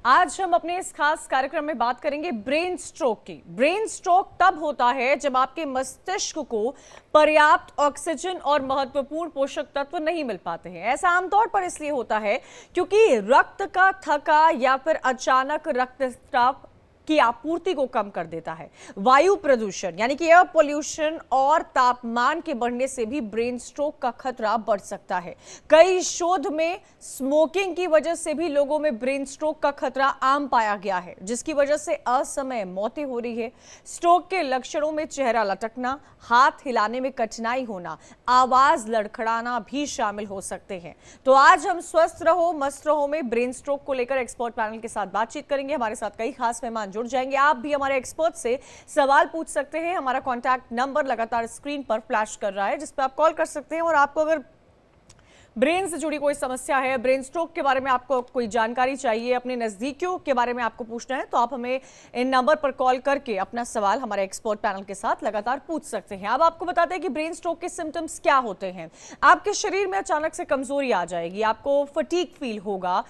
आज हम अपने इस खास कार्यक्रम में बात करेंगे ब्रेन स्ट्रोक की। ब्रेन स्ट्रोक तब होता है जब आपके मस्तिष्क को पर्याप्त ऑक्सीजन और महत्वपूर्ण पोषक तत्व नहीं मिल पाते हैं। ऐसा आमतौर पर इसलिए होता है क्योंकि रक्त का थका या फिर अचानक रक्तस्राव की आपूर्ति को कम कर देता है। वायु प्रदूषण यानी कि एयर पोल्यूशन और तापमान के बढ़ने से भी ब्रेन स्ट्रोक का खतरा बढ़ सकता है। कई शोध में स्मोकिंग की वजह से भी लोगों में ब्रेन स्ट्रोक का खतरा आम पाया गया है, जिसकी वजह से असमय मौतें हो रही है। स्ट्रोक के लक्षणों में चेहरा लटकना, हाथ हिलाने में कठिनाई होना, आवाज लड़खड़ाना भी शामिल हो सकते हैं। तो आज हम स्वस्थ रहो मस्त रहो में ब्रेन स्ट्रोक को लेकर एक्सपर्ट पैनल के साथ बातचीत करेंगे। हमारे साथ कई खास मेहमान जुड़ जाएंगे। आप भी हमारे एक्सपर्ट से सवाल पूछ सकते हैं। हमारा कॉन्टैक्ट नंबर लगातार स्क्रीन पर फ्लैश कर रहा है, जिस पर आप कॉल कर सकते हैं। और आपको अगर ब्रेन से जुड़ी कोई समस्या है, ब्रेन स्ट्रोक के बारे में आपको कोई जानकारी चाहिए, अपने नजदीकियों के बारे में आपको पूछना है, तो आप हमें इन नंबर पर कॉल करके अपना सवाल हमारे एक्सपर्ट पैनल के साथ लगातार पूछ सकते हैं। अब आपको बताते हैं कि ब्रेन स्ट्रोक के सिम्टम्स क्या होते हैं। आपके शरीर में अचानक से कमजोरी आ जाएगी, आपको फटीग फील होगा,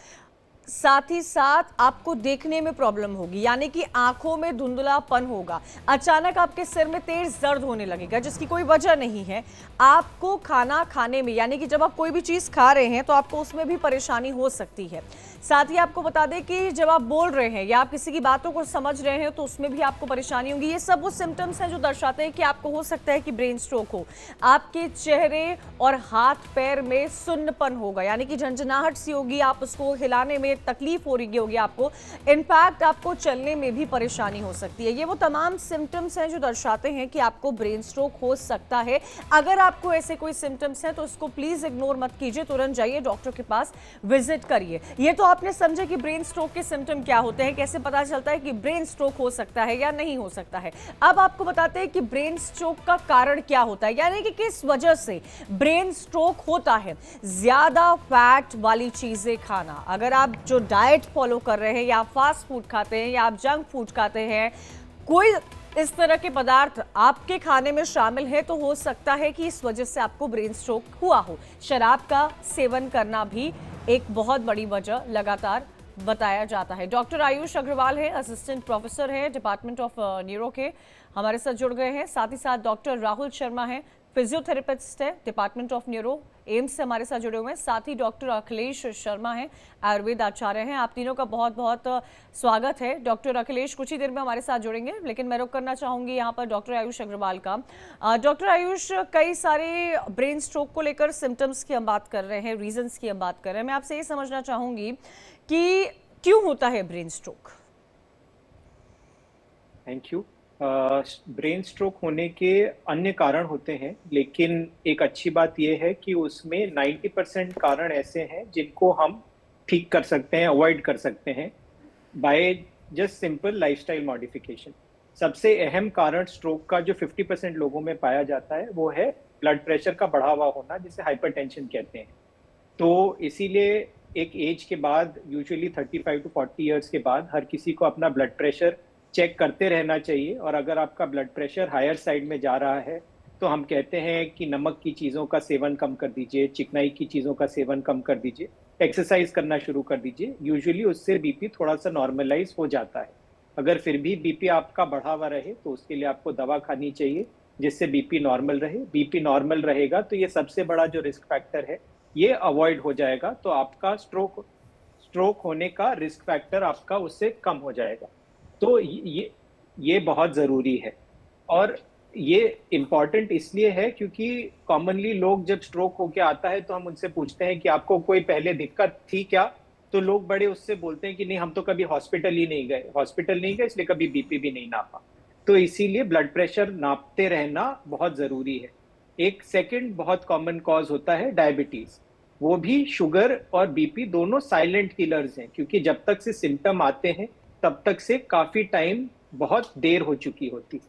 साथ ही साथ आपको देखने में प्रॉब्लम होगी, यानी कि आंखों में धुंधलापन होगा। अचानक आपके सिर में तेज दर्द होने लगेगा जिसकी कोई वजह नहीं है। आपको खाना खाने में, यानी कि जब आप कोई भी चीज खा रहे हैं तो आपको उसमें भी परेशानी हो सकती है। साथ ही आपको बता दें कि जब आप बोल रहे हैं या आप किसी की बातों को समझ रहे हैं तो उसमें भी आपको परेशानी होगी। ये सब वो सिम्टम्स हैं जो दर्शाते हैं कि आपको हो सकता है कि ब्रेन स्ट्रोक हो। आपके चेहरे और हाथ पैर में सुन्नपन होगा, यानी कि झंझनाहट सी होगी, आप उसको हिलाने में तकलीफ हो रही होगी आपको। इनफैक्ट आपको चलने में भी परेशानी हो सकती है। ये वो तमाम सिम्टम्स हैं जो दर्शाते हैं कि आपको ब्रेन स्ट्रोक हो सकता है। अगर आपको ऐसे कोई सिम्टम्स हैं तो इसको प्लीज इग्नोर मत कीजिए, तुरंत जाइए डॉक्टर के पास विजिट करिए। ये तो आपने समझे कि ब्रेन स्ट्रोक के सिम्टम क्या होते हैं, कैसे पता चलता है कि ब्रेन स्ट्रोक हो सकता है या नहीं हो सकता है। अब आपको बताते हैं कि ब्रेन स्ट्रोक का कारण क्या होता है, यानी कि किस वजह से ब्रेन स्ट्रोक होता है। ज्यादा फैट वाली चीजें खाना, अगर आप जो डाइट फॉलो कर रहे हैं या फास्ट फूड खाते हैं या आप जंक फूड खाते हैं, कोई इस तरह के पदार्थ आपके खाने में शामिल है तो हो सकता है कि इस वजह से आपको ब्रेन स्ट्रोक हुआ हो। शराब का सेवन करना भी एक बहुत बड़ी वजह लगातार बताया जाता है। डॉक्टर आयुष अग्रवाल है, असिस्टेंट प्रोफेसर है डिपार्टमेंट ऑफ न्यूरो के, हमारे साथ जुड़ गए हैं। साथ ही साथ डॉक्टर राहुल शर्मा है, फिजियोथेरेपिस्ट है डिपार्टमेंट ऑफ न्यूरो, एम्स से हमारे साथ जुड़े हुए हैं। साथ ही डॉक्टर अखिलेश शर्मा हैं, आयुर्वेद आचार्य हैं। आप तीनों का बहुत बहुत स्वागत है। डॉक्टर अखिलेश कुछ ही देर में हमारे साथ जुड़ेंगे, लेकिन मैं रुक करना चाहूंगी यहाँ पर डॉक्टर आयुष अग्रवाल का। डॉक्टर आयुष, कई सारे ब्रेन स्ट्रोक को लेकर सिम्टम्स की हम बात कर रहे हैं, रीजंस की हम बात कर रहे हैं। मैं आपसे ये समझना चाहूंगी कि क्यों होता है brain stroke. Thank you. Brain stroke होने के अन्य कारण होते हैं, लेकिन एक अच्छी बात यह है कि उसमें 90% कारण ऐसे हैं जिनको हम ठीक कर सकते हैं, अवॉइड कर सकते हैं by just simple lifestyle modification. सबसे अहम कारण स्ट्रोक का जो 50% लोगों में पाया जाता है वो है ब्लड प्रेशर का बढ़ा हुआ होना, जिसे हाइपरटेंशन कहते हैं। तो इसीलिए एक एज के बाद, यूजुअली 35 टू 40 ईयर्स के बाद, हर किसी को अपना ब्लड प्रेशर चेक करते रहना चाहिए। और अगर आपका ब्लड प्रेशर हायर साइड में जा रहा है तो हम कहते हैं कि नमक की चीज़ों का सेवन कम कर दीजिए, चिकनाई की चीज़ों का सेवन कम कर दीजिए, एक्सरसाइज करना शुरू कर दीजिए। यूजुअली उससे बीपी थोड़ा सा नॉर्मलाइज हो जाता है। अगर फिर भी बीपी आपका बढ़ा हुआ रहे तो उसके लिए आपको दवा खानी चाहिए जिससे बीपी नॉर्मल रहे। बीपी नॉर्मल रहेगा तो ये सबसे बड़ा जो रिस्क फैक्टर है ये अवॉइड हो जाएगा, तो आपका स्ट्रोक होने का रिस्क फैक्टर आपका उससे कम हो जाएगा। तो ये बहुत ज़रूरी है। और ये इम्पॉर्टेंट इसलिए है क्योंकि कॉमनली लोग जब स्ट्रोक होके आता है तो हम उनसे पूछते हैं कि आपको कोई पहले दिक्कत थी क्या, तो लोग बड़े उससे बोलते हैं कि नहीं, हम तो कभी हॉस्पिटल नहीं गए इसलिए कभी बीपी भी नहीं नापा। तो इसीलिए ब्लड प्रेशर नापते रहना बहुत ज़रूरी है। एक सेकंड बहुत कॉमन कॉज होता है डायबिटीज़। वो भी शुगर और बीपी दोनों साइलेंट किलर्स हैं, क्योंकि जब तक से सिम्टम आते हैं तब तक से काफी टाइम बहुत देर हो चुकी होती।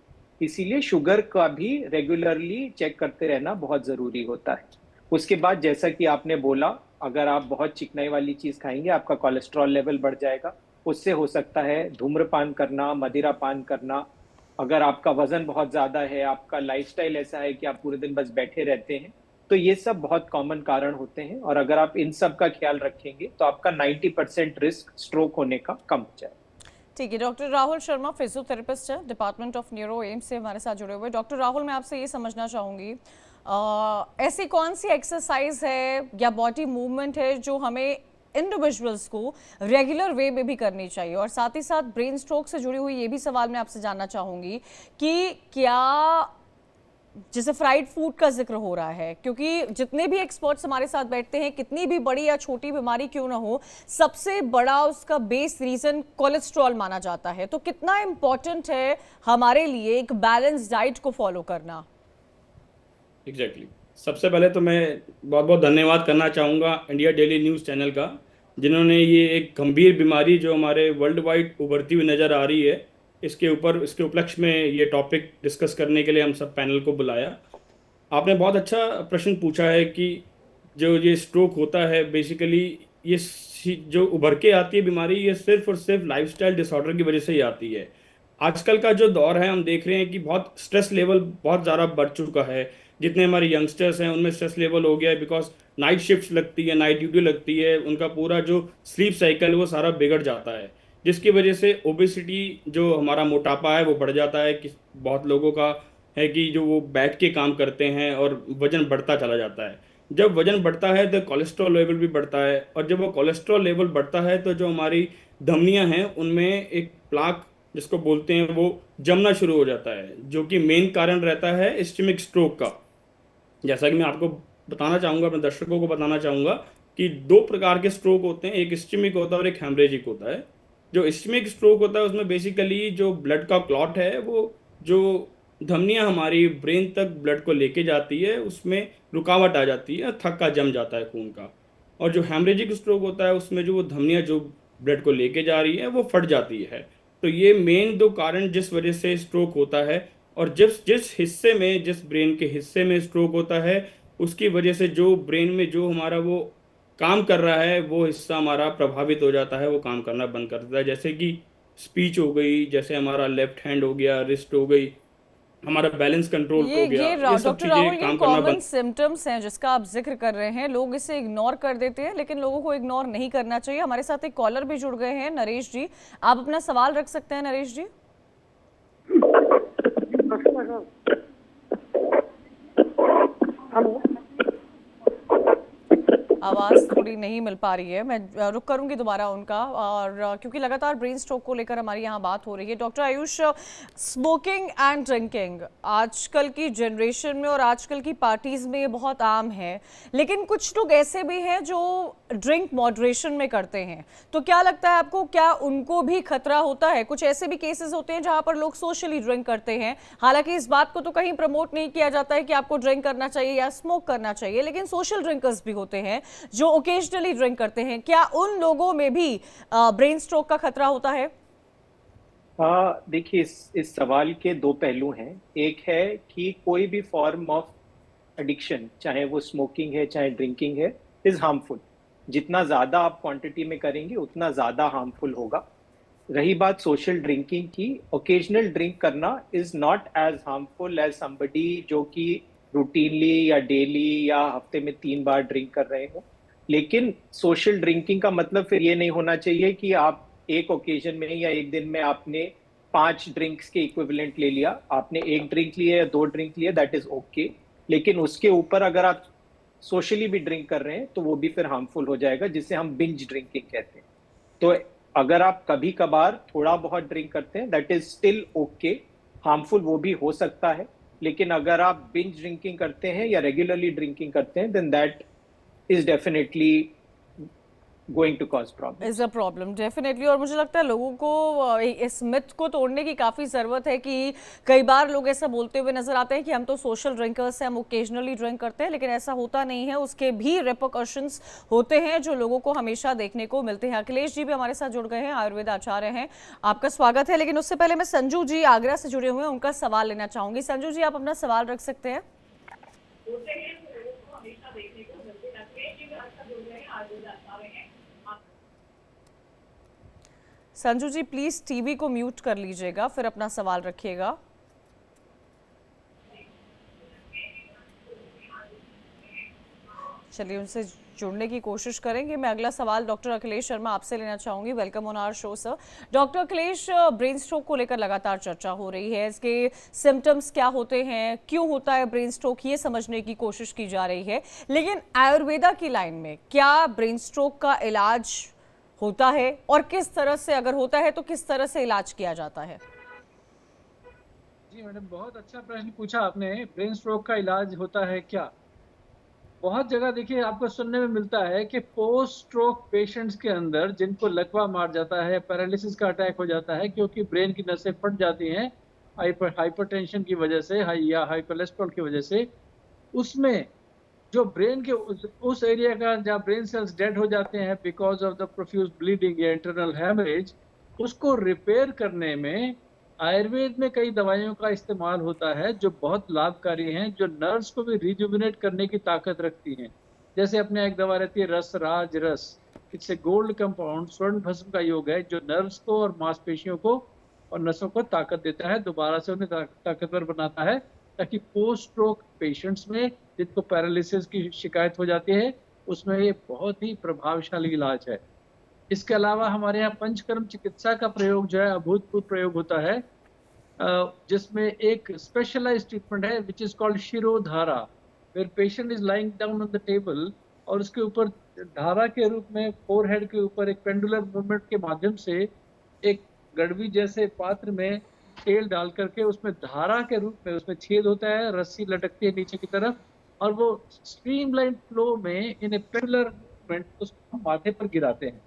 इसीलिए शुगर का भी रेगुलरली चेक करते रहना बहुत जरूरी होता है। उसके बाद जैसा कि आपने बोला, अगर आप बहुत चिकनाई वाली चीज खाएंगे आपका कोलेस्ट्रॉल लेवल बढ़ जाएगा। उससे हो सकता है धूम्रपान करना, मदिरा पान करना। अगर आपका वजन बहुत ज्यादा है, आपका लाइफस्टाइल ऐसा है कि आप पूरे दिन बस बैठे रहते हैं, तो ये सब बहुत कॉमन कारण होते हैं, और अगर आप इन सब का ख्याल रखेंगे तो आपका 90% रिस्क स्ट्रोक होने का कम हो जाए। ठीक है। डॉक्टर राहुल शर्मा फिजियोथेरेपिस्ट है, डिपार्टमेंट ऑफ न्यूरो एम्स से हमारे साथ जुड़े हुए। डॉक्टर राहुल, मैं आपसे ये समझना चाहूँगी, ऐसी कौन सी एक्सरसाइज है या बॉडी मूवमेंट है जो हमें इंडिविजुअल्स को रेगुलर वे में भी करनी चाहिए, और साथ ही साथ ब्रेन स्ट्रोक से जुड़ी हुई ये भी सवाल मैं आपसे जानना चाहूँगी कि क्या, जैसे फ्राइड फूड का जिक्र हो रहा है, क्योंकि जितने भी एक्सपर्ट्स हमारे साथ बैठते हैं, कितनी भी बड़ी या छोटी बीमारी क्यों ना हो, सबसे बड़ा उसका बेस रीजन कोलेस्ट्रॉल माना जाता है। तो कितना इम्पोर्टेंट है हमारे लिए एक बैलेंस डाइट को फॉलो करना? एग्जैक्टली सबसे पहले तो मैं बहुत बहुत धन्यवाद करना चाहूँगा इंडिया डेली न्यूज़ चैनल का, जिन्होंने ये एक गंभीर बीमारी जो हमारे वर्ल्ड वाइड उभरती हुई नज़र आ रही है, इसके उपलक्ष्य में ये टॉपिक डिस्कस करने के लिए हम सब पैनल को बुलाया। आपने बहुत अच्छा प्रश्न पूछा है कि जो ये स्ट्रोक होता है, बेसिकली ये जो उभर के आती है बीमारी, ये सिर्फ और सिर्फ लाइफस्टाइल डिसऑर्डर की वजह से ही आती है। आजकल का जो दौर है, हम देख रहे हैं कि बहुत स्ट्रेस लेवल बहुत ज़्यादा बढ़ चुका है। जितने हमारे यंगस्टर्स हैं उनमें स्ट्रेस लेवल हो गया है, बिकॉज नाइट शिफ्ट लगती है, नाइट ड्यूटी लगती है, उनका पूरा जो स्लीप साइकिल है वो सारा बिगड़ जाता है, जिसकी वजह से ओबेसिटी, जो हमारा मोटापा है, वो बढ़ जाता है। कि बहुत लोगों का है कि जो वो बैठ के काम करते हैं और वजन बढ़ता चला जाता है। जब वजन बढ़ता है तो कोलेस्ट्रॉल लेवल भी बढ़ता है, और जब वो कोलेस्ट्रॉल लेवल बढ़ता है तो जो हमारी धमनियां हैं उनमें एक प्लाक जिसको बोलते हैं वो जमना शुरू हो जाता है, जो कि मेन कारण रहता है इस्केमिक स्ट्रोक का। जैसा कि मैं आपको बताना चाहूँगा, अपने दर्शकों को बताना चाहूँगा कि दो प्रकार के स्ट्रोक होते हैं, एक इस्केमिक होता है और एक हेमरेजिक होता है। जो इस्केमिक स्ट्रोक होता है उसमें बेसिकली जो ब्लड का क्लॉट है, वो जो धमनियाँ हमारी ब्रेन तक ब्लड को लेके जाती है, उसमें रुकावट आ जाती है, थक्का जम जाता है खून का। और जो हेमरेजिक स्ट्रोक होता है उसमें जो वो धमनियाँ जो ब्लड को लेके जा रही है वो फट जाती है। तो ये मेन दो कारण जिस वजह से स्ट्रोक होता है, और जिस जिस हिस्से में, जिस ब्रेन के हिस्से में स्ट्रोक होता है, उसकी वजह से जो ब्रेन में जो हमारा वो काम कर रहा है वो हिस्सा हमारा प्रभावित हो जाता है, वो काम करना बंद कर देता है। जैसे कि स्पीच हो गई, जैसे हमारा लेफ्ट हैंड हो गया, रिस्ट हो गई, हमारा बैलेंस कंट्रोल हो गया, ये सब डॉक्टर राहुल, चीजें ये काम करना कॉमन बंद। सिम्टम्स हैं जिसका आप जिक्र कर रहे हैं। लोग इसे इग्नोर कर देते हैं, लेकिन लोगों को इग्नोर नहीं करना चाहिए। हमारे साथ एक कॉलर भी जुड़ गए हैं, नरेश जी। आप अपना सवाल रख सकते हैं, नरेश जी। हेलो, आवाज़ थोड़ी नहीं मिल पा रही है, मैं रुक करूंगी दोबारा उनका, और क्योंकि लगातार ब्रेन स्ट्रोक को लेकर हमारी यहाँ बात हो रही है। Doctor Ayush, smoking and drinking आजकल की जनरेशन में और आजकल की पार्टीज में ये बहुत आम है, लेकिन कुछ लोग ऐसे भी हैं जो ड्रिंक मॉडरेशन में करते हैं। तो क्या लगता है आपको, क्या उनको भी खतरा होता है? कुछ ऐसे भी केसेस होते हैं जहाँ पर लोग सोशली ड्रिंक करते हैं, हालांकि इस बात को तो कहीं प्रमोट नहीं किया जाता है कि आपको ड्रिंक करना चाहिए या स्मोक करना चाहिए, लेकिन सोशल ड्रिंकर्स भी होते हैं जो ओकेजनली ड्रिंक करते हैं। क्या उन लोगों में भी ब्रेन स्ट्रोक का खतरा होता है? देखिए, इस सवाल के दो पहलू हैं। एक है कि कोई भी फॉर्म ऑफ एडिक्शन, चाहे वो स्मोकिंग है चाहे ड्रिंकिंग है, इज हार्मफुल। जितना ज्यादा आप क्वांटिटी में करेंगे उतना ज्यादा हार्मफुल होगा। रही बात सोशल ड्रिंकिंग की, ओकेजनल ड्रिंक करना is not as harmful as somebody जो कि रूटीनली या डेली या हफ्ते में 3 बार ड्रिंक कर रहे हो। लेकिन सोशल ड्रिंकिंग का मतलब फिर ये नहीं होना चाहिए कि आप एक ओकेजन में या एक दिन में आपने 5 ड्रिंक्स के इक्विवेलेंट ले लिया। आपने एक ड्रिंक लिया या 2 ड्रिंक लिया, दैट इज ओके। लेकिन उसके ऊपर अगर आप सोशली भी ड्रिंक कर रहे हैं तो वो भी फिर हार्मफुल हो जाएगा, जिसे हम बिंज ड्रिंकिंग कहते हैं। तो अगर आप कभी कभार थोड़ा बहुत ड्रिंक करते हैं, that is still okay. Harmful वो भी हो सकता है, लेकिन अगर आप बिंज ड्रिंकिंग करते हैं या रेगुलरली ड्रिंकिंग करते हैं, then that is definitely going to cause problems. Is a problem definitely. और मुझे लगता है लोगों को इस मिथ को तोड़ने की काफ़ी ज़रूरत है कि कई बार लोग ऐसा बोलते हुए नजर आते हैं कि हम तो सोशल ड्रिंकर्स हैं, हम ओकेजनली ड्रिंक करते हैं, लेकिन ऐसा होता नहीं है। उसके भी रिपरकशंस होते हैं जो लोगों को हमेशा देखने को मिलते हैं। अखिलेश जी भी हमारे साथ जुड़ गए हैं, आयुर्वेद आचार्य हैं, आपका स्वागत है। लेकिन उससे पहले मैं संजू जी आगरा से जुड़े हुए हैं, उनका सवाल लेना चाहूँगी। संजू जी, आप अपना सवाल रख सकते हैं। संजू जी, प्लीज टीवी को म्यूट कर लीजिएगा, फिर अपना सवाल रखिएगा। चलिए उनसे जुड़ने की कोशिश करेंगे। मैं अगला सवाल डॉक्टर अखिलेश शर्मा आपसे लेना चाहूंगी। Welcome on our show sir. Doctor Akhilesh, brain stroke को लेकर लगातार चर्चा हो रही है। इसके सिम्टम्स क्या होते हैं, क्यों होता है ब्रेन स्ट्रोक, ये समझने की कोशिश की जा रही है। लेकिन आयुर्वेदा की लाइन में क्या ब्रेन स्ट्रोक का इलाज होता है, और किस तरह से, अगर होता है तो किस तरह से इलाज किया जाता है? जी मैडम, बहुत अच्छा प्रश्न पूछा आपने। ब्रेन स्ट्रोक का इलाज होता है क्या? बहुत जगह देखिए आपको सुनने में मिलता है कि पोस्ट स्ट्रोक पेशेंट्स के अंदर जिनको लकवा मार जाता है, पैरालिसिस का अटैक हो जाता है क्योंकि ब्रेन की नसें फट जाती हैं हाइपरटेंशन की वजह से, या हाई कोलेस्ट्रॉल की वजह से, उसमें जो ब्रेन के उस एरिया का जहाँ ब्रेन सेल्स डेड हो जाते हैं because of the profuse bleeding या इंटरनल हैमरेज, उसको रिपेयर करने में आयुर्वेद में कई दवाइयों का इस्तेमाल होता है जो बहुत लाभकारी हैं, जो नर्व्स को भी रिजुविनेट करने की ताकत रखती हैं। जैसे अपने एक दवा रहती है रस राज रस, इट्स ए गोल्ड कंपाउंड, स्वर्ण भस्म का योग है, जो नर्व्स को और मांसपेशियों को और नसों को ताकत देता है, दोबारा से उन्हें ताकतवर बनाता है, ताकि पोस्ट स्ट्रोक पेशेंट्स में जिनको पैरालिसिस की शिकायत हो जाती है उसमें ये बहुत ही प्रभावशाली इलाज है। इसके अलावा हमारे यहाँ पंचकर्म चिकित्सा का प्रयोग जो है अभूतपूर्व प्रयोग होता है, जिसमें एक स्पेशलाइज्ड ट्रीटमेंट है which is called shirodhara, where patient is lying down on the table और उसके ऊपर धारा के रूप में फोरहेड के ऊपर एक पेंडुलर मूवमेंट के माध्यम से एक गड़वी जैसे पात्र में तेल डाल करके उसमें धारा के रूप में उसमें छेद होता है, रस्सी लटकती है नीचे की तरफ और वो स्ट्रीमलाइन फ्लो में इन ए पेंडुलर मूवमेंट उसको माथे पर गिराते हैं।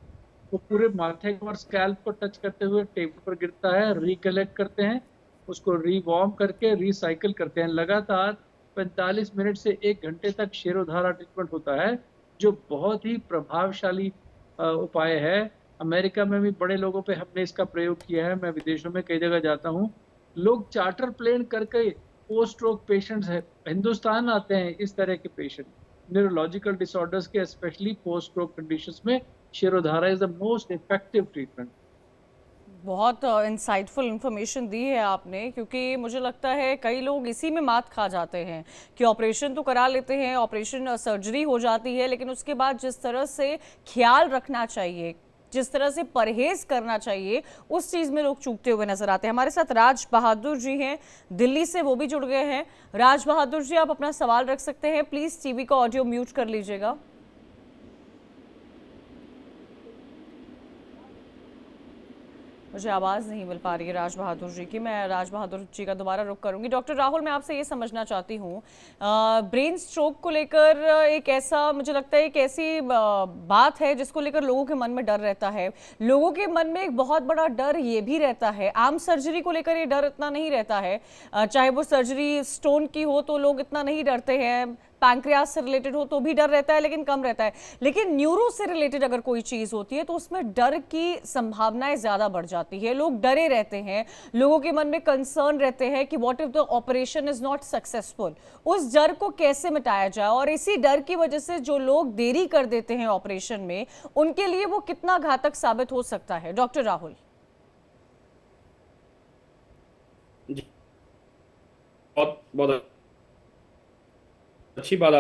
वो पूरे माथे और स्कैल्प को टच करते हुए टेबल पर गिरता है, रिकलेक्ट करते हैं, उसको रीवॉर्म करके रिसाइकिल करते हैं। लगातार 45 मिनट से 1 घंटे तक शिरोधारा ट्रीटमेंट होता है, जो बहुत ही प्रभावशाली उपाय है। अमेरिका में भी बड़े लोगों पे हमने इसका प्रयोग किया है। मैं विदेशों में कई जगह जाता हूँ, लोग चार्टर प्लेन करके पोस्ट स्ट्रोक पेशेंट्स है हिंदुस्तान आते हैं। इस तरह के पेशेंट न्यूरोलॉजिकल डिसऑर्डर्स के, स्पेशली पोस्ट स्ट्रोक कंडीशंस में shirodhara is the most effective treatment. बहुत इंसाइटफुल इंफॉर्मेशन दी है आपने, क्योंकि मुझे लगता है कई लोग इसी में मात खा जाते हैं कि ऑपरेशन तो करा लेते हैं, ऑपरेशन सर्जरी हो जाती है, लेकिन उसके बाद जिस तरह से ख्याल रखना चाहिए, जिस तरह से परहेज करना चाहिए, उस चीज़ में लोग चूकते हुए नजर आते हैं। हमारे साथ राज बहादुर जी हैं दिल्ली से, वो भी जुड़ गए हैं। राज बहादुर जी, आप अपना सवाल रख सकते हैं। प्लीज़ टीवी का ऑडियो म्यूट कर लीजिएगा। मुझे आवाज़ नहीं मिल पा रही है राज बहादुर जी की। मैं राज बहादुर जी का दोबारा रुख करूंगी। डॉक्टर राहुल, मैं आपसे ये समझना चाहती हूँ, ब्रेन स्ट्रोक को लेकर एक ऐसा, मुझे लगता है एक ऐसी बात है जिसको लेकर लोगों के मन में डर रहता है। लोगों के मन में एक बहुत बड़ा डर ये भी रहता है, आम सर्जरी को लेकर ये डर इतना नहीं रहता है, चाहे वो सर्जरी स्टोन की हो तो लोग इतना नहीं डरते हैं, पैंक्रियास से रिलेटेड हो तो भी डर रहता है लेकिन कम रहता है। लेकिन न्यूरो से रिलेटेड अगर कोई चीज़ होती है तो उसमें डर की संभावनाएं ज़्यादा बढ़ जाती है, लोग डरे रहते हैं, लोगों के मन में कंसर्न रहते हैं कि what if the operation is not successful. उस डर को कैसे मिटाया जाए, और इसी डर की वजह से जो लोग देरी कर देते हैं ऑपरेशन में, उनके लिए वो कितना घातक साबित हो सकता है? डॉक्टर राहुल। बहुत बहुत अच्छी बात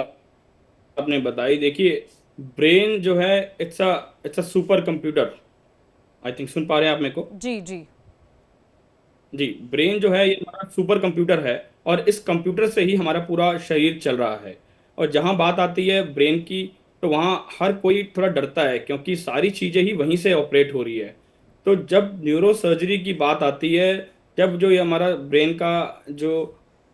आपने बताई। देखिए, ब्रेन जो है it's a super computer. I think सुन पा रहे हैं आप मेरे को? जी जी जी, ब्रेन जो है ये हमारा सुपर कंप्यूटर है और इस कंप्यूटर से ही हमारा पूरा शरीर चल रहा है। और जहाँ बात आती है ब्रेन की, तो वहाँ हर कोई थोड़ा डरता है क्योंकि सारी चीज़ें ही वहीं से ऑपरेट हो रही है। तो जब न्यूरो सर्जरी की बात आती है, जब जो ये हमारा ब्रेन का जो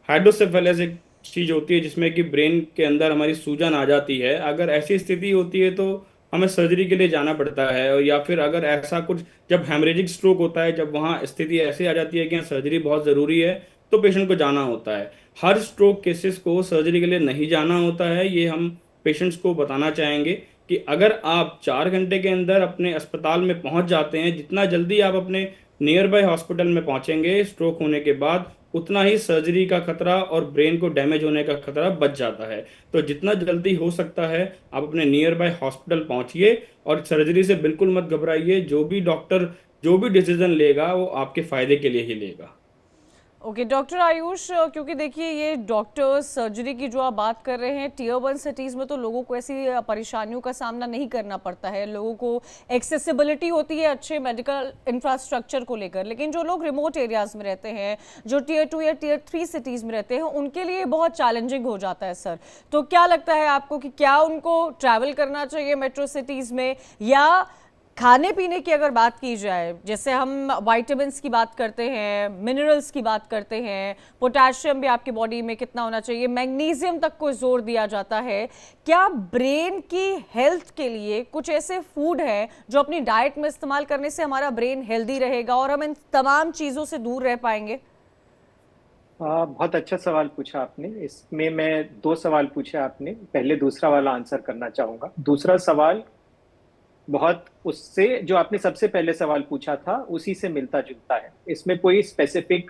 हाइड्रोसेफेलस एक चीज़ होती है जिसमें कि ब्रेन के अंदर हमारी सूजन आ जाती है, अगर ऐसी स्थिति होती है तो हमें सर्जरी के लिए जाना पड़ता है। और या फिर अगर ऐसा कुछ, जब हेमरेजिक स्ट्रोक होता है, जब वहाँ स्थिति ऐसी आ जाती है कि सर्जरी बहुत ज़रूरी है, तो पेशेंट को जाना होता है। हर स्ट्रोक केसेस को सर्जरी के लिए नहीं जाना होता है, ये हम पेशेंट्स को बताना चाहेंगे कि अगर आप 4 घंटे के अंदर अपने अस्पताल में पहुंच जाते हैं, जितना जल्दी आप अपने नियर बाय हॉस्पिटल में पहुंचेंगे स्ट्रोक होने के बाद, उतना ही सर्जरी का खतरा और ब्रेन को डैमेज होने का खतरा बच जाता है। तो जितना जल्दी हो सकता है आप अपने नियर बाय हॉस्पिटल पहुंचिए और सर्जरी से बिल्कुल मत घबराइए। जो भी डॉक्टर जो भी डिसीजन लेगा वो आपके फायदे के लिए ही लेगा। ओके डॉक्टर आयुष, क्योंकि देखिए ये डॉक्टर्स सर्जरी की जो आप बात कर रहे हैं, टियर 1 सिटीज़ में तो लोगों को ऐसी परेशानियों का सामना नहीं करना पड़ता है, लोगों को एक्सेसिबिलिटी होती है अच्छे मेडिकल इंफ्रास्ट्रक्चर को लेकर। लेकिन जो लोग रिमोट एरियाज़ में रहते हैं, जो टियर 2 या टियर 3 सिटीज़ में रहते हैं, उनके लिए बहुत चैलेंजिंग हो जाता है सर। तो क्या लगता है आपको कि क्या उनको ट्रैवल करना चाहिए मेट्रो सिटीज़ में, या खाने पीने की अगर बात की जाए, जैसे हम विटामिन्स की बात करते हैं, मिनरल्स की बात करते हैं, पोटेशियम भी आपकी बॉडी में कितना होना चाहिए, मैग्नीशियम तक को जोर दिया जाता है, क्या ब्रेन की हेल्थ के लिए कुछ ऐसे फूड हैं जो अपनी डाइट में इस्तेमाल करने से हमारा ब्रेन हेल्दी रहेगा और हम इन तमाम चीज़ों से दूर रह पाएंगे? बहुत अच्छा सवाल पूछा आपने। इसमें मैं 2 सवाल पूछे आपने, पहले दूसरा वाला आंसर करना चाहूंगा। दूसरा सवाल बहुत उससे जो आपने सबसे पहले सवाल पूछा था उसी से मिलता जुलता है। इसमें कोई स्पेसिफिक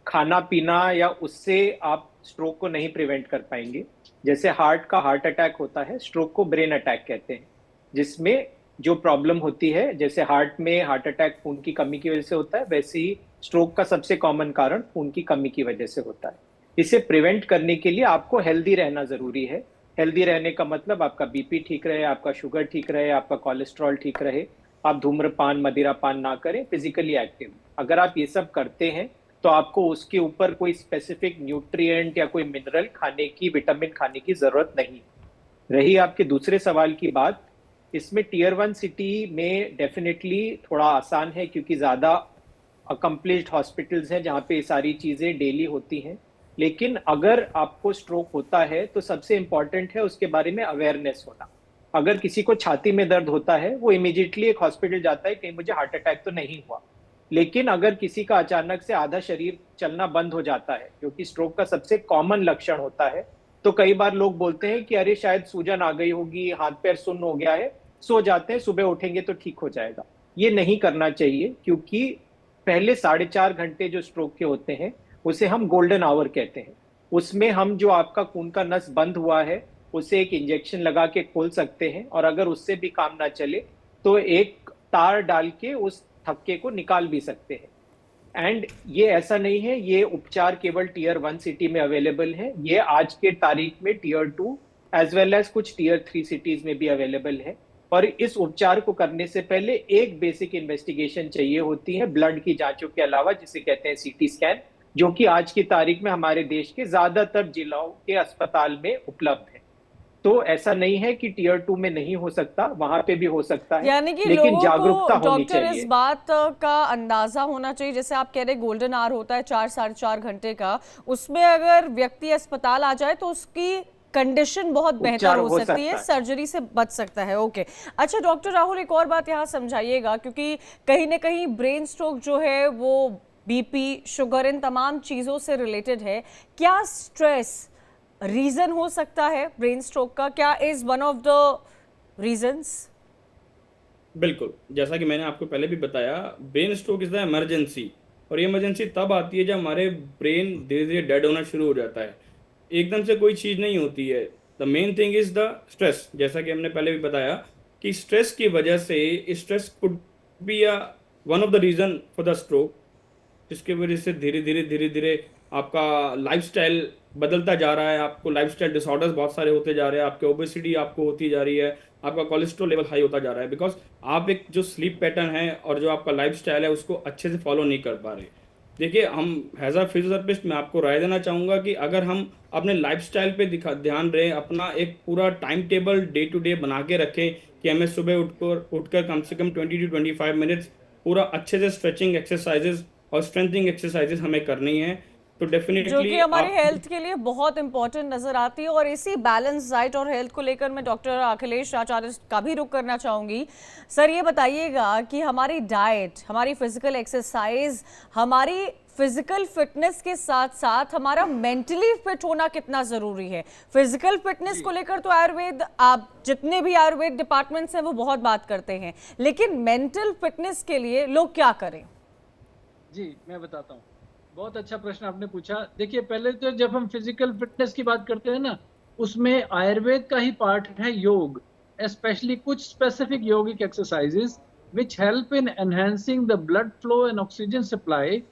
खाना पीना या उससे आप स्ट्रोक को नहीं प्रिवेंट कर पाएंगे। जैसे हार्ट का हार्ट अटैक होता है, स्ट्रोक को ब्रेन अटैक कहते हैं, जिसमें जो प्रॉब्लम होती है, जैसे हार्ट में हार्ट अटैक खून की कमी की वजह से होता है, वैसे ही स्ट्रोक का सबसे कॉमन कारण खून की कमी की वजह से होता है। इसे प्रिवेंट करने के लिए आपको हेल्दी रहना जरूरी है। हेल्दी रहने का मतलब आपका बीपी ठीक रहे, आपका शुगर ठीक रहे, आपका कोलेस्ट्रॉल ठीक रहे, आप धूम्रपान मदिरापान ना करें, फिजिकली एक्टिव। अगर आप ये सब करते हैं तो आपको उसके ऊपर कोई स्पेसिफिक न्यूट्रिएंट या कोई मिनरल खाने की, विटामिन खाने की जरूरत नहीं। रही आपके दूसरे सवाल की बात, इसमें टियर 1 सिटी में डेफिनेटली थोड़ा आसान है, क्योंकि ज्यादा अकम्प्लिश्ड हॉस्पिटल्स हैं जहाँ पे ये सारी चीजें डेली होती हैं। लेकिन अगर आपको स्ट्रोक होता है तो सबसे इंपॉर्टेंट है उसके बारे में अवेयरनेस होना। अगर किसी को छाती में दर्द होता है, वो इमीडिएटली एक हॉस्पिटल जाता है, कहीं मुझे हार्ट अटैक तो नहीं हुआ। लेकिन अगर किसी का अचानक से आधा शरीर चलना बंद हो जाता है, जो कि स्ट्रोक का सबसे कॉमन लक्षण होता है, तो कई बार लोग बोलते हैं कि अरे शायद सूजन आ गई होगी, हाथ पैर सुन्न हो गया है, सो जाते हैं, सुबह उठेंगे तो ठीक हो जाएगा। ये नहीं करना चाहिए, क्योंकि पहले 4.5 घंटे जो स्ट्रोक के होते हैं उसे हम गोल्डन आवर कहते हैं। उसमें हम जो आपका खून का नस बंद हुआ है उसे एक इंजेक्शन लगा के खोल सकते हैं, और अगर उससे भी काम ना चले तो एक तार डाल के उस थक्के को निकाल भी सकते हैं। एंड ये ऐसा नहीं है, ये उपचार केवल टियर 1 सिटी में अवेलेबल है, ये आज के तारीख में टियर 2 एज वेल एज कुछ टियर 3 सिटीज में भी अवेलेबल है। और इस उपचार को करने से पहले एक बेसिक इन्वेस्टिगेशन चाहिए होती है ब्लड की जांचों के अलावा, जिसे कहते हैं सीटी स्कैन, जो कि आज की तारीख में हमारे देश के ज्यादातर जिलों के अस्पताल में उपलब्ध है। तो ऐसा नहीं है कि टियर 2 में नहीं हो सकता, वहां पे भी हो सकता है, यानी कि लेकिन लोगों जागरूकता को होनी डॉक्टर इस चाहिए। बात का अंदाजा होना चाहिए, जैसे आप कह रहे गोल्डन आवर होता है 4-4.5 घंटे का, उसमें अगर व्यक्ति अस्पताल आ जाए तो उसकी कंडीशन बहुत बेहतर हो सकती है, सर्जरी से बच सकता है। ओके, अच्छा डॉक्टर राहुल, एक और बात यहाँ समझाइएगा, क्योंकि कहीं ना कहीं ब्रेन स्ट्रोक जो है वो बीपी, शुगर, इन तमाम चीज़ों से रिलेटेड है। क्या स्ट्रेस रीजन हो सकता है ब्रेन स्ट्रोक का? क्या is one of the reasons? बिल्कुल, जैसा कि मैंने आपको पहले भी बताया, brain stroke is the emergency, और ये इमरजेंसी तब आती है जब हमारे ब्रेन धीरे धीरे डेड होना शुरू हो जाता है। एकदम से कोई चीज़ नहीं होती है। The main thing is the stress, जैसा कि हमने पहले भी बताया कि स्ट्रेस की वजह से, stress could be one of the reason for the stroke, जिसकी वजह से धीरे धीरे आपका लाइफस्टाइल बदलता जा रहा है, आपको लाइफस्टाइल डिसऑर्डर्स बहुत सारे होते जा रहे हैं, आपके ओबेसिटी आपको होती जा रही है, आपका कोलेस्ट्रॉल लेवल हाई होता जा रहा है, बिकॉज आप एक जो स्लीप पैटर्न है और जो आपका लाइफस्टाइल है उसको अच्छे से फॉलो नहीं कर पा रहे। देखिए, हम एज अ फिजियोथेरेपिस्ट मैं आपको राय देना चाहूँगा कि अगर हम अपने लाइफस्टाइल पे ध्यान रहे, अपना एक पूरा time table day to day बना के रखें कि हमें सुबह उठकर कम से कम 20 to 25 मिनट्स पूरा अच्छे से स्ट्रेचिंग एक्सरसाइजेज और स्ट्रेंथनिंग एक्सरसाइजेज हमें करनी है, तो डेफिनेटली जो कि हमारे हेल्थ के लिए बहुत इंपॉर्टेंट नजर आती है। और इसी बैलेंस डाइट और हेल्थ को लेकर मैं डॉक्टर अखिलेश आचार्य का भी रुख करना चाहूंगी। सर, ये बताइएगा कि हमारी डाइट, हमारी फिजिकल एक्सरसाइज, हमारी फिजिकल फिटनेस के साथ साथ हमारा मेंटली फिट होना कितना जरूरी है? फिजिकल फिटनेस को लेकर तो आयुर्वेद, आप जितने भी आयुर्वेद डिपार्टमेंट्स हैं वो बहुत बात करते हैं, लेकिन मेंटल फिटनेस के लिए लोग क्या करें? जी, मैं बताता हूँ। बहुत अच्छा प्रश्न आपने पूछा। देखिए, पहले तो जब हम फिजिकल फिटनेस की बात करते हैं ना, उसमें आयुर्वेद का ही पार्ट है योग, स्पेशली कुछ specific yogic exercises which help in enhancing the blood flow and oxygen supply,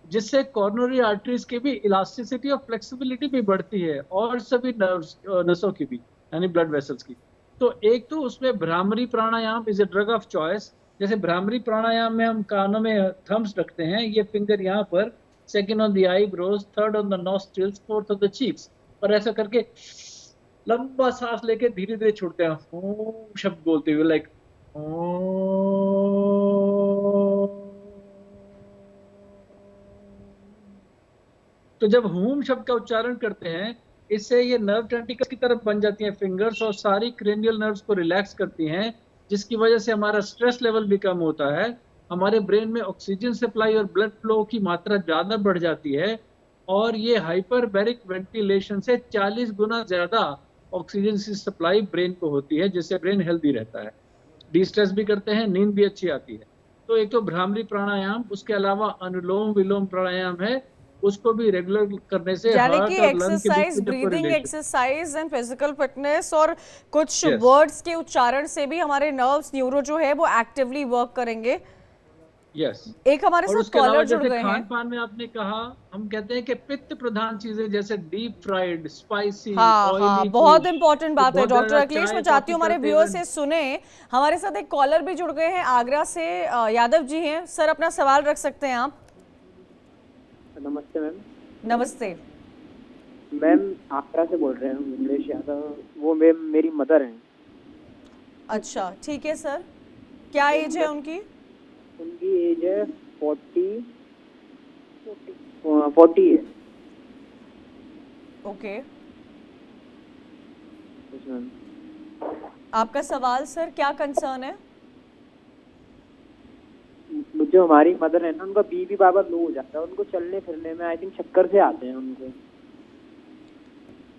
जिससे कॉर्नरी आर्टरीज की भी इलास्टिसिटी और फ्लेक्सिबिलिटी भी बढ़ती है, और सभी नर्व्स नसों की भी, यानी ब्लड वेसल्स की। तो एक तो उसमें Bhramari pranayama is a drug of choice. जैसे भ्रामरी प्राणायाम में हम कानों में थम्स रखते हैं, ये फिंगर यहाँ पर, second on the eyebrows, third on the nostrils, fourth on the cheeks, और ऐसा करके लंबा सांस लेके धीरे धीरे छोड़ते हैं, ओम शब्द बोलते हुए, लाइक तो जब हूम शब्द का उच्चारण करते हैं, इससे ये नर्व टेंटिकल्स की तरफ बन जाती हैं फिंगर्स, और सारी क्रेनियल नर्व्स को रिलैक्स करती हैं, जिसकी वजह से हमारा स्ट्रेस लेवल भी कम होता है, हमारे ब्रेन में ऑक्सीजन सप्लाई और ब्लड फ्लो की मात्रा ज्यादा बढ़ जाती है, और ये हाइपरबैरिक वेंटिलेशन से 40 गुना ज्यादा ऑक्सीजन की सप्लाई ब्रेन को होती है, जिससे ब्रेन हेल्दी रहता है। डिस्ट्रेस भी करते हैं, नींद भी अच्छी आती है। तो एक तो भ्रामरी प्राणायाम, उसके अलावा अनुलोम विलोम प्राणायाम है, उसको भी रेगुलर करने से यानी हार्ट कि और लंग के बीच एक्सरसाइज, में जो breathing correlation. Exercise and physical fitness और कुछ Yes. वर्ड्स के उच्चारण से भी हमारे नर्व्स, न्यूरो जो है वो एक्टिवली वर्क करेंगे। यस। एक हमारे और साथ उसके अलावा कॉलर जुड़ जैसे गए हैं। खान पान में आपने कहा, हम कहते हैं कि पित्त प्रधान चीजें जैसे डीप फ्राइड, स्पाइसी, हाँ ऑयली हाँ, फूड, बहुत इंपॉर्टेंट बात है बहुत डॉक्टर ज्यादा अखिलेश। मैं चाय चाहती कॉफी हूँ हमारे करते व्यूअर हुए। से सुने। हमारे साथ एक कॉलर भी जुड़ गए हैं आगरा से, यादव जी हैं। सर, अपना सवाल रख सकते हैं आप। नमस्ते मैम। नमस्ते। मैम आगरा से बोल रहे हैं, विमलेश यादव। वो मैम मेरी मदर हैं। अच्छा, ठीक है सर। क्या एज है उनकी? उनकी एज है 40 है। Okay, yes ma'am. आपका सवाल सर, क्या कंसर्न है? जो हमारी मदर है ना, उनका बीपी बार बार लो हो जाता है, उनको चलने फिरने में आई थिंक चक्कर से आते हैं उनको।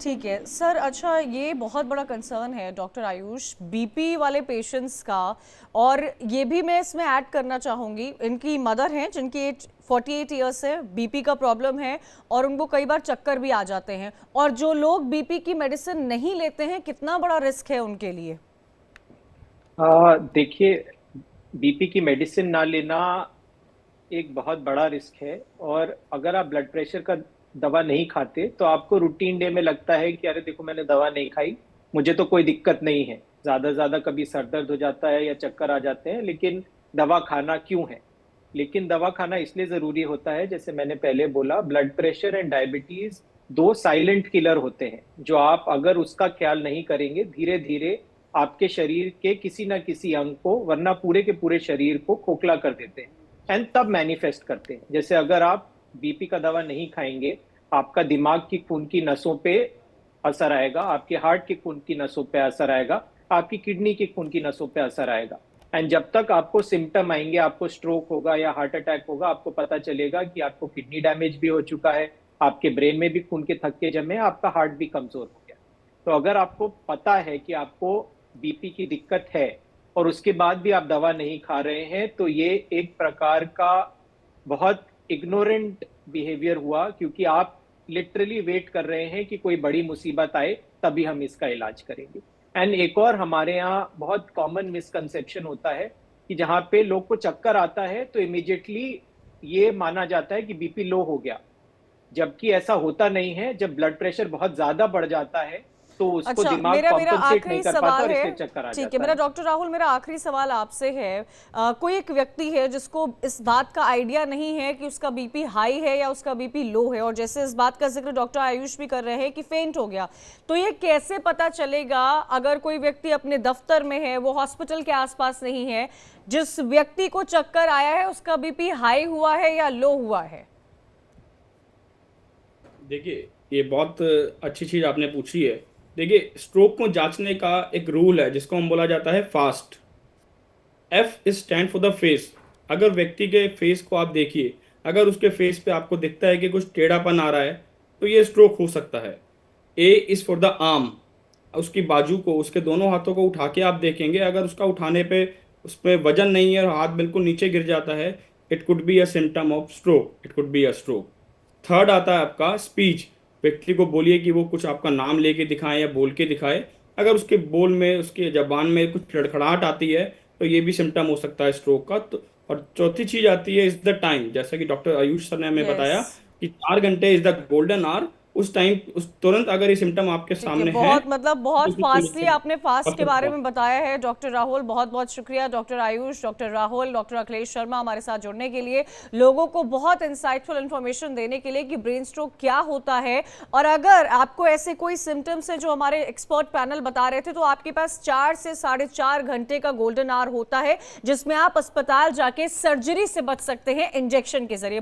ठीक है सर। अच्छा, ये बहुत बड़ा कंसर्न है डॉक्टर आयुष, बीपी वाले पेशेंट्स का। और ये भी मैं इसमें ऐड करना चाहूँगी, इनकी मदर हैं जिनकी एज 48 ईयर्स है, बीपी का प्रॉब्लम है और उनको कई बार चक्कर भी आ जाते हैं। और जो लोग बीपी की मेडिसिन नहीं लेते हैं, कितना बड़ा रिस्क है उनके लिए? देखिए, बीपी की मेडिसिन ना लेना एक बहुत बड़ा रिस्क है। और अगर आप ब्लड प्रेशर का दवा नहीं खाते तो आपको रूटीन डे में लगता है कि अरे देखो, मैंने दवा नहीं खाई, मुझे तो कोई दिक्कत नहीं है। ज्यादा ज्यादा कभी सर दर्द हो जाता है या चक्कर आ जाते हैं, लेकिन दवा खाना क्यों है? लेकिन दवा खाना इसलिए जरूरी होता है, जैसे मैंने पहले बोला, ब्लड प्रेशर एंड डायबिटीज दो साइलेंट किलर होते हैं, जो आप अगर उसका ख्याल नहीं करेंगे, धीरे धीरे आपके शरीर के किसी ना किसी अंग को, वरना पूरे के पूरे शरीर को खोखला कर देते हैं एंड तब मैनिफेस्ट करते हैं। जैसे अगर आप बीपी का दवा नहीं खाएंगे, आपका दिमाग की खून की नसों पे असर आएगा, आपके हार्ट के खून की नसों पे असर आएगा, आपकी किडनी के खून की नसों पे असर आएगा। एंड जब तक आपको सिम्टम आएंगे, आपको स्ट्रोक होगा या हार्ट अटैक होगा, आपको पता चलेगा कि आपको किडनी डैमेज भी हो चुका है, आपके ब्रेन में भी खून के थक्के जमे, आपका हार्ट भी कमजोर हो गया। तो अगर आपको पता है कि आपको बीपी की दिक्कत है और उसके बाद भी आप दवा नहीं खा रहे हैं, तो ये एक प्रकार का बहुत इग्नोरेंट बिहेवियर हुआ, क्योंकि आप लिटरली वेट कर रहे हैं कि कोई बड़ी मुसीबत आए तभी हम इसका इलाज करेंगे। एंड एक और हमारे यहाँ बहुत कॉमन मिसकंसेप्शन होता है कि जहाँ पे लोग को चक्कर आता है तो इमीडिएटली ये माना जाता है कि बीपी लो हो गया, जबकि ऐसा होता नहीं है। जब ब्लड प्रेशर बहुत ज्यादा बढ़ जाता है तो उसको अच्छा, दिमाग मेरा कॉम्पनसेट आखिरी नहीं कर पाता सवाल और है। इसलिए चक्कर आ ठीक है, जाता मेरा है। डॉक्टर राहुल, मेरा आखिरी सवाल आपसे है। कोई एक व्यक्ति है जिसको इस बात का आइडिया नहीं है कि उसका बीपी हाई है या उसका बीपी लो है, और जैसे इस बात का जिक्र डॉक्टर आयुष भी कर रहे हैं कि फेंट हो गया, तो ये कैसे पता चलेगा? अगर कोई व्यक्ति अपने दफ्तर में है, वो हॉस्पिटल के आसपास नहीं है, जिस व्यक्ति को चक्कर आया है उसका बीपी हाई हुआ है या लो हुआ है? देखिए, ये बहुत अच्छी चीज़ आपने पूछी है। देखिए, स्ट्रोक को जांचने का एक रूल है जिसको हम बोला जाता है fast. F is stand for the face. अगर व्यक्ति के फेस को आप देखिए, अगर उसके फेस पे आपको दिखता है कि कुछ टेढ़ापन आ रहा है, तो ये स्ट्रोक हो सकता है। A is for the arm. उसकी बाजू को, उसके दोनों हाथों को उठा के आप देखेंगे, अगर उसका उठाने पे उस पर वजन नहीं है और हाथ बिल्कुल नीचे गिर जाता है, it could be a symptom of stroke, it could be a stroke. Third आता है आपका स्पीच। व्यक्ति को बोलिए कि वो कुछ आपका नाम लेके दिखाए या बोल के दिखाए, अगर उसके बोल में, उसके जबान में कुछ लड़खड़ाहट आती है, तो ये भी सिम्टम हो सकता है स्ट्रोक का। तो और चौथी चीज आती है इज द टाइम, जैसा कि डॉक्टर आयुष सर ने हमें Yes. बताया कि 4 घंटे इज द गोल्डन आवर। उस टाइम उस तुरंत अगर ये सिम्टम आपके ठीक है, सामने है बहुत मतलब बहुत तो फास्टली बिल्कुल आपने फास्ट के बारे में फर्स्ट बताया है डॉक्टर राहुल। बहुत बहुत शुक्रिया doctor Ayush, doctor Rahul, doctor Akhilesh Sharma हमारे साथ जुड़ने के लिए, लोगों को बहुत इंसाइटफुल इंफॉर्मेशन देने के लिए कि ब्रेन स्ट्रोक क्या होता है। और अगर आपको ऐसे कोई सिम्टम्स है जो हमारे एक्सपर्ट पैनल बता रहे थे, तो आपके पास 4 से 4.5 घंटे का गोल्डन आवर होता है जिसमें आप अस्पताल जाके सर्जरी से बच सकते हैं इंजेक्शन के जरिए।